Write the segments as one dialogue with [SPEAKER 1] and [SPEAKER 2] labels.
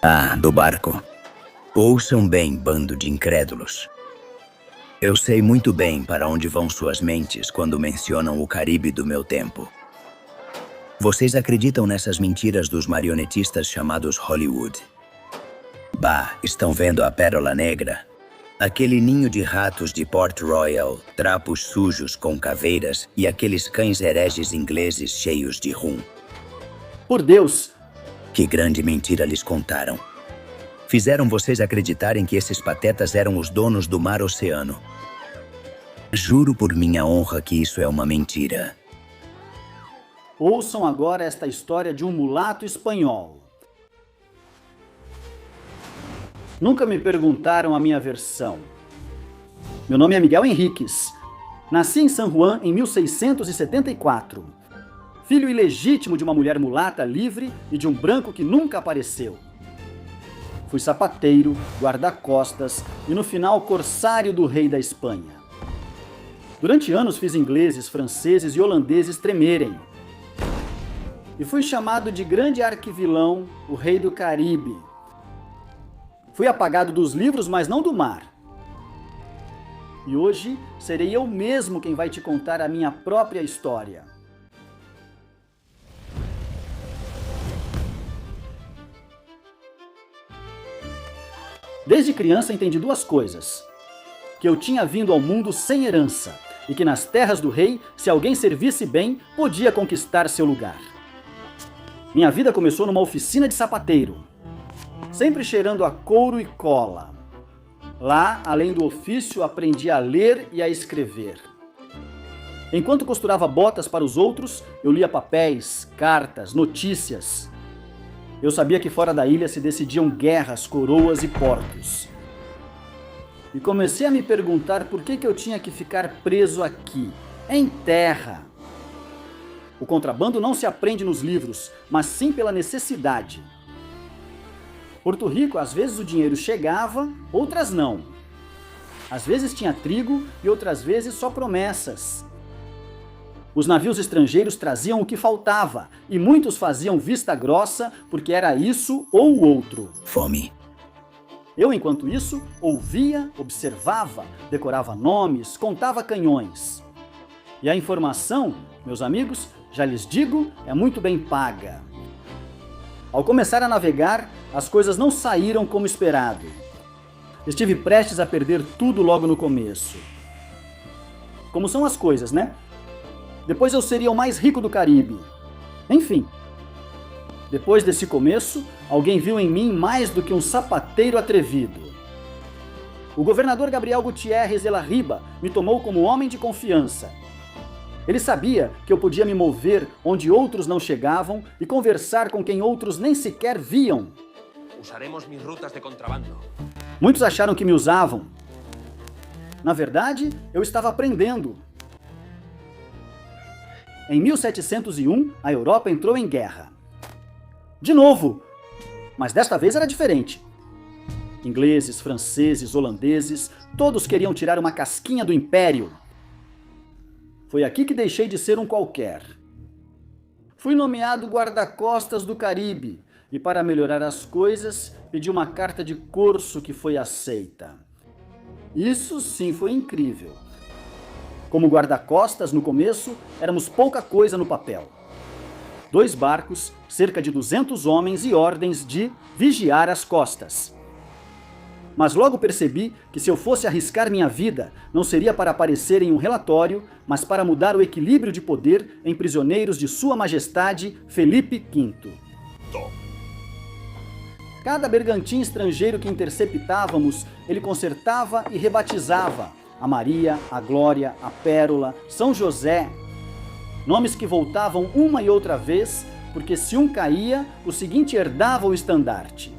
[SPEAKER 1] Ah, do barco. Ouçam bem, bando de incrédulos. Eu sei muito bem para onde vão suas mentes quando mencionam o Caribe do meu tempo. Vocês acreditam nessas mentiras dos marionetistas chamados Hollywood. Bah, estão vendo a Pérola Negra? Aquele ninho de ratos de Port Royal, trapos sujos com caveiras e aqueles cães hereges ingleses cheios de rum.
[SPEAKER 2] Por Deus!
[SPEAKER 1] Que grande mentira lhes contaram. Fizeram vocês acreditarem que esses patetas eram os donos do mar oceano. Juro por minha honra que isso é uma mentira.
[SPEAKER 2] Ouçam agora esta história de um mulato espanhol. Nunca me perguntaram a minha versão. Meu nome é Miguel Henriques. Nasci em San Juan em 1674. Filho ilegítimo de uma mulher mulata livre e de um branco que nunca apareceu. Fui sapateiro, guarda-costas e no final corsário do rei da Espanha. Durante anos fiz ingleses, franceses e holandeses tremerem. E fui chamado de grande arquivilão, o rei do Caribe. Fui apagado dos livros, mas não do mar. E hoje serei eu mesmo quem vai te contar a minha própria história. Desde criança entendi duas coisas. Que eu tinha vindo ao mundo sem herança e que nas terras do rei, se alguém servisse bem, podia conquistar seu lugar. Minha vida começou numa oficina de sapateiro, sempre cheirando a couro e cola. Lá, além do ofício, aprendi a ler e a escrever. Enquanto costurava botas para os outros, eu lia papéis, cartas, notícias. Eu sabia que fora da ilha se decidiam guerras, coroas e portos. E comecei a me perguntar por que eu tinha que ficar preso aqui, em terra. O contrabando não se aprende nos livros, mas sim pela necessidade. Porto Rico, às vezes o dinheiro chegava, outras não. Às vezes tinha trigo e outras vezes só promessas. Os navios estrangeiros traziam o que faltava e muitos faziam vista grossa porque era isso ou o outro.
[SPEAKER 1] Fome.
[SPEAKER 2] Eu, enquanto isso, ouvia, observava, decorava nomes, contava canhões. E a informação, meus amigos, já lhes digo, é muito bem paga. Ao começar a navegar, as coisas não saíram como esperado. Estive prestes a perder tudo logo no começo. Como são as coisas, né? Depois eu seria o mais rico do Caribe. Enfim, depois desse começo, alguém viu em mim mais do que um sapateiro atrevido. O governador Gabriel Gutierrez de la Riba me tomou como homem de confiança. Ele sabia que eu podia me mover onde outros não chegavam e conversar com quem outros nem sequer viam.
[SPEAKER 3] Usaremos mis rutas de contrabando.
[SPEAKER 2] Muitos acharam que me usavam. Na verdade, eu estava aprendendo. Em 1701, a Europa entrou em guerra. De novo! Mas desta vez era diferente. Ingleses, franceses, holandeses, todos queriam tirar uma casquinha do império. Foi aqui que deixei de ser um qualquer. Fui nomeado guarda-costas do Caribe e, para melhorar as coisas, pedi uma carta de corso que foi aceita. Isso sim foi incrível. Como guarda-costas, no começo, éramos pouca coisa no papel. 2 barcos, cerca de 200 homens e ordens de vigiar as costas. Mas logo percebi que se eu fosse arriscar minha vida, não seria para aparecer em um relatório, mas para mudar o equilíbrio de poder em prisioneiros de Sua Majestade Felipe V. Cada bergantim estrangeiro que interceptávamos, ele consertava e rebatizava. A Maria, a Glória, a Pérola, São José. Nomes que voltavam uma e outra vez, porque se um caía, o seguinte herdava o estandarte.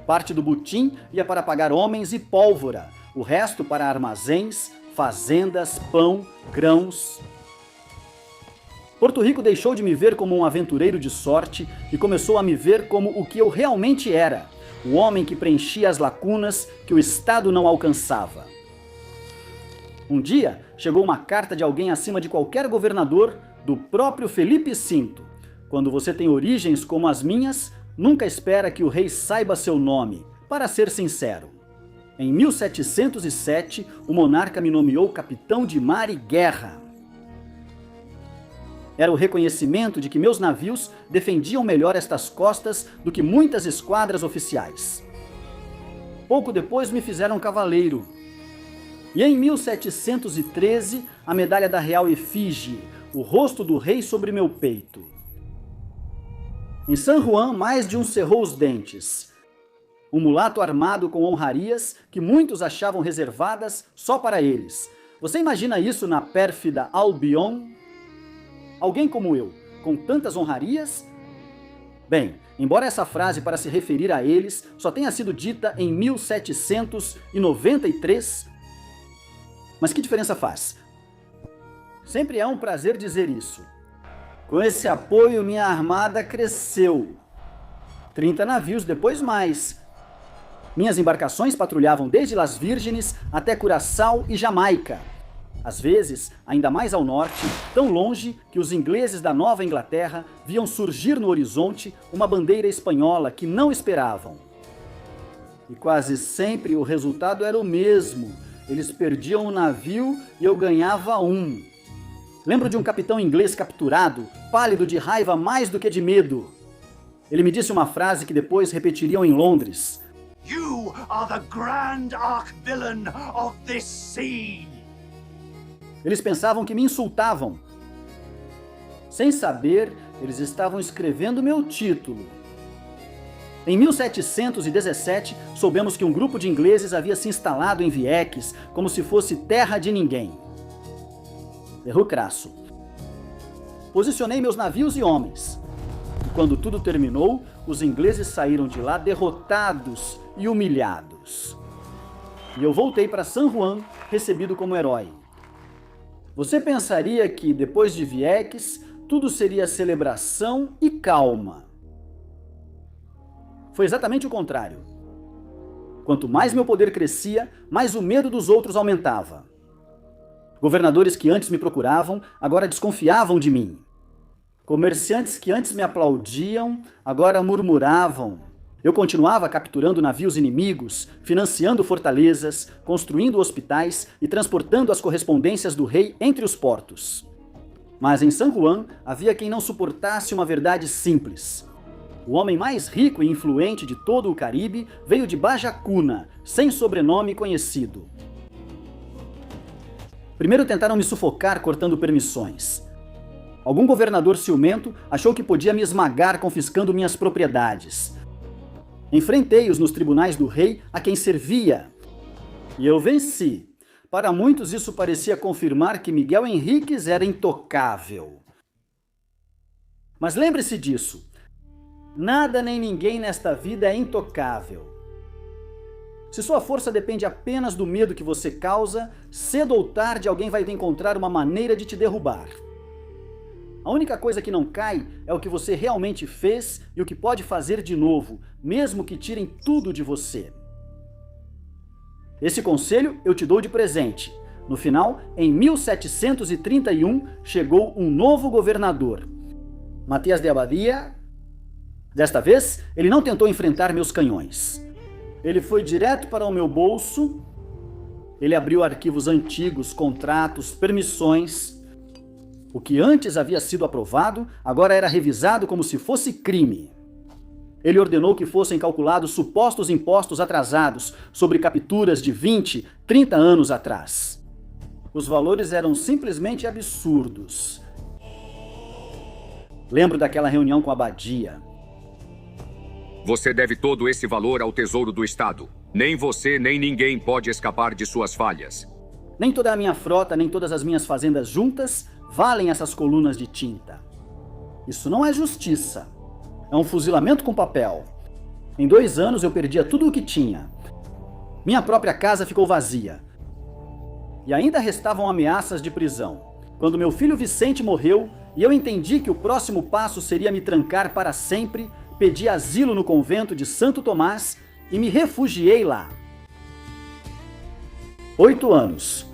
[SPEAKER 2] Parte do butim ia para pagar homens e pólvora, o resto para armazéns, fazendas, pão, grãos. Porto Rico deixou de me ver como um aventureiro de sorte e começou a me ver como o que eu realmente era, o homem que preenchia as lacunas que o Estado não alcançava. Um dia, chegou uma carta de alguém acima de qualquer governador, do próprio Felipe V. Quando você tem origens como as minhas, nunca espera que o rei saiba seu nome, para ser sincero. Em 1707, o monarca me nomeou capitão de mar e guerra. Era o reconhecimento de que meus navios defendiam melhor estas costas do que muitas esquadras oficiais. Pouco depois me fizeram cavaleiro. E em 1713, a medalha da Real Efígie, o rosto do rei sobre meu peito. Em San Juan, mais de um cerrou os dentes. Um mulato armado com honrarias que muitos achavam reservadas só para eles. Você imagina isso na pérfida Albion? Alguém como eu, com tantas honrarias? Bem, embora essa frase para se referir a eles só tenha sido dita em 1793, mas que diferença faz? Sempre é um prazer dizer isso. Com esse apoio, minha armada cresceu. 30 navios, depois mais. Minhas embarcações patrulhavam desde Las Vírgenes até Curaçao e Jamaica. Às vezes, ainda mais ao norte, tão longe que os ingleses da Nova Inglaterra viam surgir no horizonte uma bandeira espanhola que não esperavam. E quase sempre o resultado era o mesmo. Eles perdiam um navio e eu ganhava um. Lembro de um capitão inglês capturado, pálido de raiva mais do que de medo. Ele me disse uma frase que depois repetiriam em Londres.
[SPEAKER 4] You are the grand arch-villain of this sea.
[SPEAKER 2] Eles pensavam que me insultavam. Sem saber, eles estavam escrevendo meu título. Em 1717, soubemos que um grupo de ingleses havia se instalado em Vieques como se fosse terra de ninguém. Erro crasso. Posicionei meus navios e homens. E quando tudo terminou, os ingleses saíram de lá derrotados e humilhados. E eu voltei para San Juan, recebido como herói. Você pensaria que, depois de Vieques, tudo seria celebração e calma. Foi exatamente o contrário. Quanto mais meu poder crescia, mais o medo dos outros aumentava. Governadores que antes me procuravam, agora desconfiavam de mim. Comerciantes que antes me aplaudiam, agora murmuravam. Eu continuava capturando navios inimigos, financiando fortalezas, construindo hospitais e transportando as correspondências do rei entre os portos. Mas em San Juan havia quem não suportasse uma verdade simples. O homem mais rico e influente de todo o Caribe veio de Baja Cuna, sem sobrenome conhecido. Primeiro tentaram me sufocar cortando permissões. Algum governador ciumento achou que podia me esmagar confiscando minhas propriedades. Enfrentei-os nos tribunais do rei a quem servia. E eu venci. Para muitos isso parecia confirmar que Miguel Henríquez era intocável. Mas lembre-se disso. Nada nem ninguém nesta vida é intocável. Se sua força depende apenas do medo que você causa, cedo ou tarde alguém vai encontrar uma maneira de te derrubar. A única coisa que não cai é o que você realmente fez e o que pode fazer de novo, mesmo que tirem tudo de você. Esse conselho eu te dou de presente. No final, em 1731, chegou um novo governador, Matias de Abadia. Desta vez, ele não tentou enfrentar meus canhões. Ele foi direto para o meu bolso. Ele abriu arquivos antigos, contratos, permissões. O que antes havia sido aprovado, agora era revisado como se fosse crime. Ele ordenou que fossem calculados supostos impostos atrasados sobre capturas de 20, 30 anos atrás. Os valores eram simplesmente absurdos. Lembro daquela reunião com a Abadia.
[SPEAKER 5] Você deve todo esse valor ao Tesouro do Estado. Nem você, nem ninguém pode escapar de suas falhas.
[SPEAKER 2] Nem toda a minha frota, nem todas as minhas fazendas juntas valem essas colunas de tinta. Isso não é justiça. É um fuzilamento com papel. Em 2 anos eu perdia tudo o que tinha. Minha própria casa ficou vazia. E ainda restavam ameaças de prisão. Quando meu filho Vicente morreu e eu entendi que o próximo passo seria me trancar para sempre, pedi asilo no convento de Santo Tomás e me refugiei lá. 8 anos.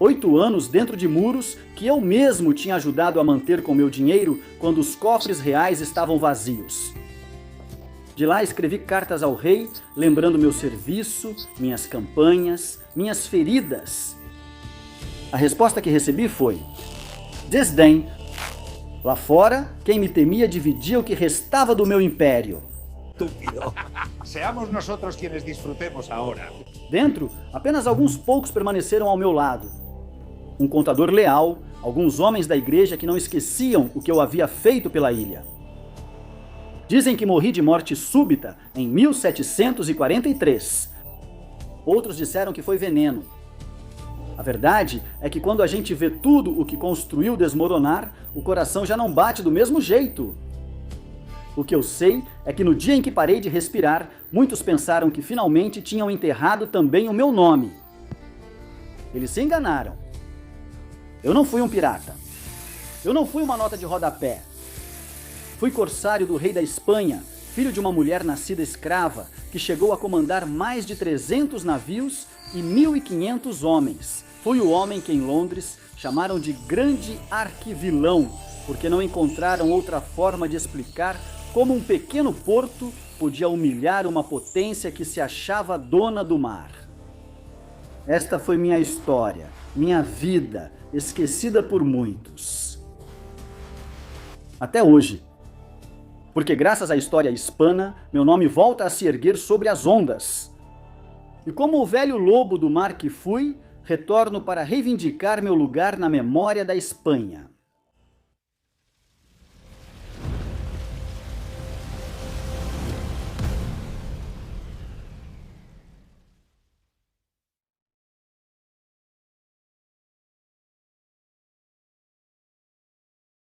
[SPEAKER 2] 8 anos dentro de muros que eu mesmo tinha ajudado a manter com meu dinheiro quando os cofres reais estavam vazios. De lá escrevi cartas ao rei, lembrando meu serviço, minhas campanhas, minhas feridas. A resposta que recebi foi: desdém. Lá fora, quem me temia dividia o que restava do meu império.
[SPEAKER 4] Estúpido. Seamos nosotros quienes disfrutemos ahora.
[SPEAKER 2] Dentro, apenas alguns poucos permaneceram ao meu lado. Um contador leal, alguns homens da igreja que não esqueciam o que eu havia feito pela ilha. Dizem que morri de morte súbita em 1743. Outros disseram que foi veneno. A verdade é que quando a gente vê tudo o que construiu desmoronar, o coração já não bate do mesmo jeito. O que eu sei é que no dia em que parei de respirar, muitos pensaram que finalmente tinham enterrado também o meu nome. Eles se enganaram. Eu não fui um pirata. Eu não fui uma nota de rodapé. Fui corsário do rei da Espanha, filho de uma mulher nascida escrava, que chegou a comandar mais de 300 navios e 1.500 homens. Fui o homem que em Londres chamaram de grande arquivilão, porque não encontraram outra forma de explicar como um pequeno porto podia humilhar uma potência que se achava dona do mar. Esta foi minha história, minha vida, esquecida por muitos. Até hoje. Porque graças à história hispana, meu nome volta a se erguer sobre as ondas. E como o velho lobo do mar que fui, retorno para reivindicar meu lugar na memória da Espanha.